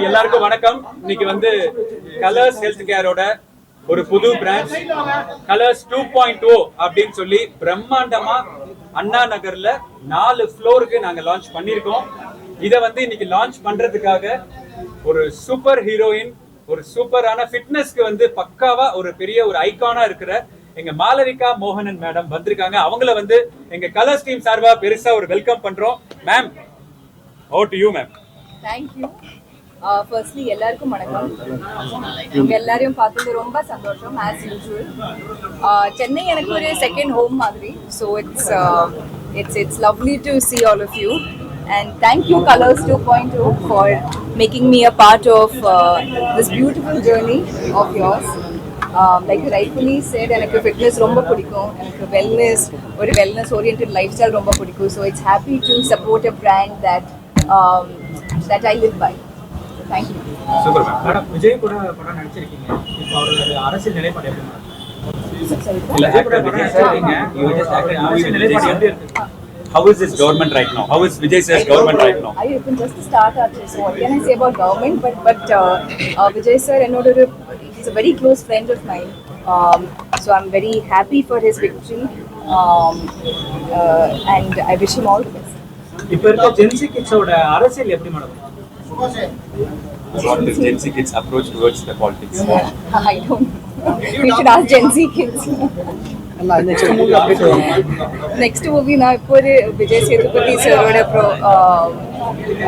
எல்லாருக்கும் வணக்கம். இன்னைக்கு வந்து கலர்ஸ் ஹெல்த் கேரோட ஒரு புது பிரான்ச் கலர்ஸ் 2.0 அப்படின்னு சொல்லி பிரம்மாண்டமா அண்ணா நகர்ல 4 ஃப்ளோருக்கு நாங்க லான்ச் பண்ணிருக்கோம். இத வந்து இன்னைக்கு லான்ச் பண்றதுக்காக ஒரு சூப்பர் ஹீரோயின், ஒரு சூப்பரான ஃபிட்னஸ்க்கு வந்து பக்காவா ஒரு பெரிய ஒரு ஐகானா இருக்கிற எங்க மாளவிகா மோகனன் மேடம் வந்திருக்காங்க. அவங்கள வந்து எங்க கலர்ஸ் டீம் சார்பா பெருசா ஒரு வெல்கம் பண்றோம். Ma'am, over to you ma'am. Thank you. Firstly, எல்லாருக்கும் வணக்கம். உங்க எல்லாரையும் பார்த்தது ரொம்ப சந்தோஷம். As usual, சென்னை எனக்கு ஒரு செகண்ட் ஹோம் மாதிரி. So it's lovely to see all of you. And thank you Colors 2.0 for making me a part of this beautiful journey of yours. Like you rightfully said, எனக்கு fitness ரொம்ப பிடிக்கும், எனக்கு wellness oriented lifestyle ரொம்ப பிடிக்கும். So it's happy to support a brand that I live by. Thank you. Super ma'am. Madam, Vijay கூட படம் நடிச்சிருக்கீங்க. இப்போ அவரோட அரசியல் நிலைப்பாடு எப்படி மேடம்? இல்ல, ஆக்டர் விஜய் சார் நீங்க you just acted movie with Vijay sir. How is this government right now? How is Vijay sir's government right now? I open just to start artist. So what can I say about government? But Vijay sir he's a very close friend of mine. So I'm very happy for his victory. And I wish him all the best. இப்போ இருக்க gen Z கிட்ஸோட அரசியல் எப்படி madam? What is Gen Z kids approach towards the politics? I don't know. We should ask Gen Z kids. Next movie na ipo Vijay Sethupathi sir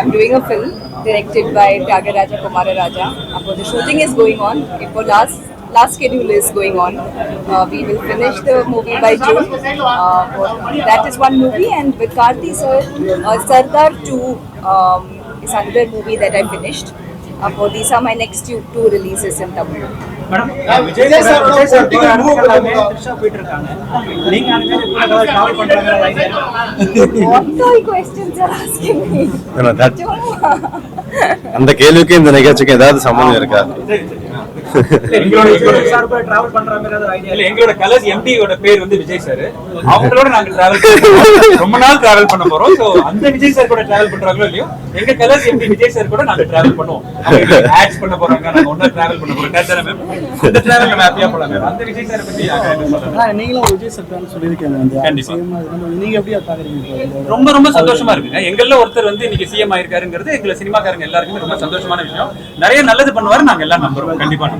I'm doing a film directed by Tyagaraja Kumararaja. Apo the shooting is going on. Ipo last schedule is going on. We will finish the movie by June. That is one movie, and with Karthi sir, Sardar 2 is another movie that I finished. These are my next two releases in Tamil. Madam, Vijay sir Trisha போயிட்டு இருக்காங்க. நீங்க அந்த மாதிரி travel பண்றாங்க. What all questions are asking me? அந்த கேள்விக்கு இந்த நிகழ்ச்சிக்கு ஏதாவது சம்பந்தம் இருக்கா? எங்களோட கலர்ஸ் எம்டி ஓட பேர் வந்து விஜய் சார். அவங்களோட நாங்க டிராவல் ரொம்ப நாள் டிராவல் பண்ண போறோம். சோ அந்த விஜய் சார் கூட டிராவல் பண்றாங்களோ இல்லையோ, எங்க கலர்ஸ் எம்டி விஜய் சார் கூட நாங்க டிராவல் பண்ணுவோம். ஆட்ஸ் பண்ண போறாங்க, நாங்க ஒண்ணா டிராவல் பண்ண போறோம். கரெக்ட்டா மேம்? அந்த டிராவல் நம்ம ஹாப்பியா போலாம் மேம். அந்த விஜய் சார் பத்தி சொல்லுங்க. நீங்களும் விஜய் சார் தான் சொல்லிருக்கீங்க. கண்டிப்பா. நீங்க எப்படி பாக்குறீங்க? ரொம்ப சந்தோஷமா இருக்குங்க. எங்கல்ல ஒருத்தர் வந்து இன்னைக்கு சிஎம் ஆயிருக்காருங்கிறது எங்க சினிமாக்காரங்க எல்லாருக்குமே ரொம்ப சந்தோஷமான விஷயம். நிறைய நல்லது பண்ணுவாரு, நாங்க எல்லாம் நம்புறோம். கண்டிப்பா நம்புறோம்.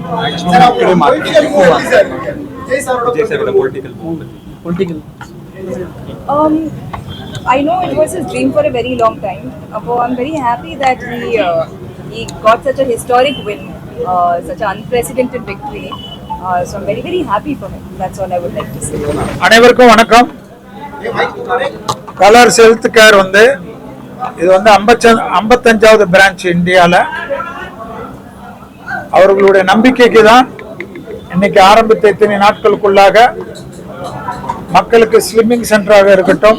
I know it was his dream for a very long time. I'm very happy that he got such a historic win, such an unprecedented victory. So I'm very happy for him. That's all I would like to say. அனைவருக்கும் வணக்கம். Colours health care வந்து இது வந்து 55வது branch இந்தியாவில். அவர்களுடைய நம்பிக்கைக்கு தான் இன்னைக்கு ஆரம்பித்த இத்தனை நாட்களுக்குள்ளாக மக்களுக்கு ஸ்லிம்மிங் சென்டராக இருக்கட்டும்,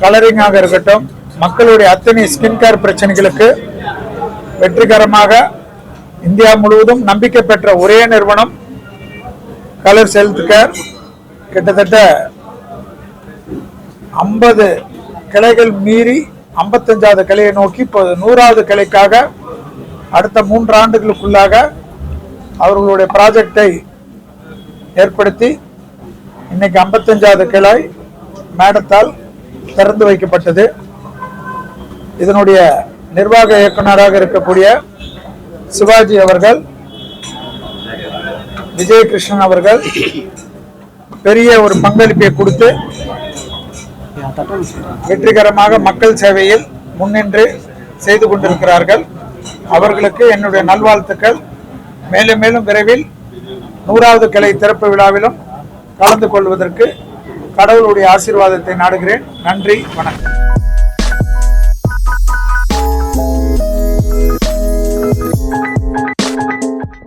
கலரிங்காக இருக்கட்டும், மக்களுடைய அத்தனை ஸ்கின் கேர் பிரச்சனைகளுக்கு வெற்றிகரமாக இந்தியா முழுவதும் நம்பிக்கை பெற்ற ஒரே நிறுவனம் கலர்ஸ் ஹெல்த் கேர். கிட்டத்தட்ட 50 கிளைகள் மீறி 55வது கிளையை நோக்கி இப்போ 100வது கிளைக்காக அடுத்த 3 ஆண்டுகளுக்குள்ளாக அவர்களுடைய ப்ராஜெக்டை ஏற்படுத்தி இன்னைக்கு 55வது கிளை மேடத்தால் திறந்து வைக்கப்பட்டது. இதனுடைய நிர்வாக இயக்குநராக இருக்கக்கூடிய சிவாஜி அவர்கள், விஜயகிருஷ்ணன் அவர்கள் பெரிய ஒரு பங்களிப்பை கொடுத்து வெற்றிகரமாக மக்கள் சேவையில் முன்னின்று செய்து கொண்டிருக்கிறார்கள். அவர்களுக்கு என்னுடைய நல்வாழ்த்துக்கள். மேலும் மேலும் விரைவில் 100வது கிளை திறப்பு விழாவிலும் கலந்து கொள்வதற்கு கடவுளுடைய ஆசீர்வாதத்தை நாடுகிறேன். நன்றி, வணக்கம்.